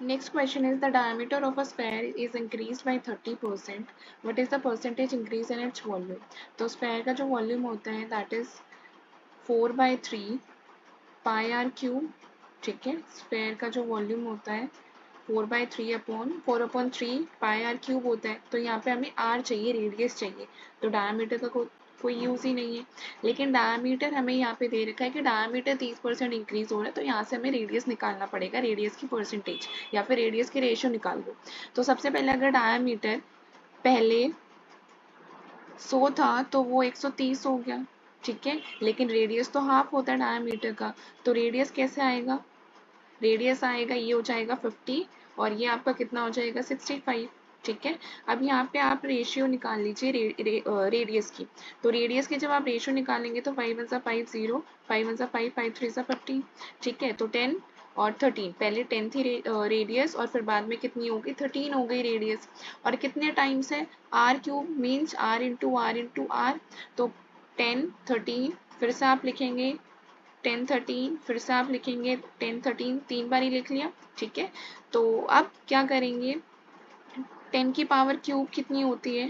Next question is the diameter of a sphere is increased by 30%. What is the percentage increase in its volume? तो sphere का जो volume होता है that is 4/3 pi r cube. ठीक है, sphere का जो volume होता है 4/3 अपॉन 4/3 पाई आर क्यूब होता है। तो यहाँ पे हमें आर चाहिए, रेडियस चाहिए, तो डायमीटर का कोई यूज ही नहीं है। लेकिन डायमीटर हमें यहाँ पे दे रखा है कि डायमीटर 30% इंक्रीज हो रहा है, तो यहाँ से हमें रेडियस निकालना पड़ेगा, रेडियस की परसेंटेज या फिर रेडियस की रेशियो निकाल लो। तो सबसे पहले अगर डायमीटर पहले 100 था तो वो 130 हो गया। ठीक है, लेकिन रेडियस तो हाफ होता है डायमीटर का, तो रेडियस कैसे आएगा? रेडियस आएगा, ये हो जाएगा 50 और ये आपका कितना हो जाएगा 65। ठीक है, अब यहाँ पे आप रेशियो निकाल लीजिए रेडियस की। तो रेडियस की जब आप रेशियो निकालेंगे तो 5 1 5 0, 5 1 5, 5 3 50। ठीक है, तो 10 और 13, पहले 10 थी रेडियस और फिर बाद में कितनी हो गई 13 हो गई रेडियस। और कितने टाइम्स है R cube means R into R into R, तो 10 13 फिर से आप लिखेंगे 10 13, फिर से आप लिखेंगे 10 13, 3 बार ही लिख लिया। ठीक है, तो अब क्या करेंगे, 10 की पावर क्यूब कितनी होती है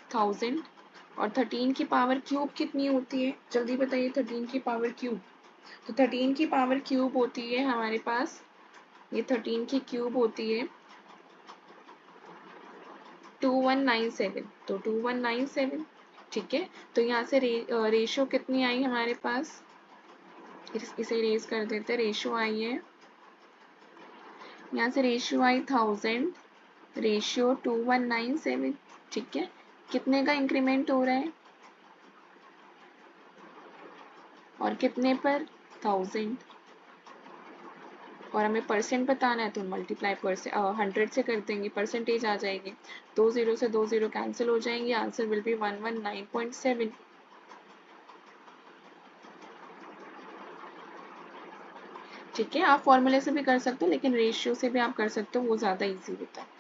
1000 और 13 की पावर क्यूब कितनी होती है, जल्दी बताइए 13 की पावर क्यूब। तो 13 की पावर क्यूब होती है हमारे पास, ये 13 की क्यूब होती है 2197, तो 2197। ठीक है, तो यहाँ से रेशियो कितनी आई हमारे पास, इसे रेज कर देते हैं, रेशियो आई है, यहाँ से रेशियो आई 1000, रेशियो 2197। ठीक है, कितने का इंक्रीमेंट हो रहा है और कितने पर 1000, और हमें परसेंट बताना है तो मल्टीप्लाई 100 से कर देंगे, परसेंटेज आ जाएगी। 20 से 20 कैंसिल हो जाएंगे, आंसर विल बी 119.7। ठीक है, आप फॉर्मूले से भी कर सकते हो लेकिन रेशियो से भी आप कर सकते हो, वो ज़्यादा इजी होता है।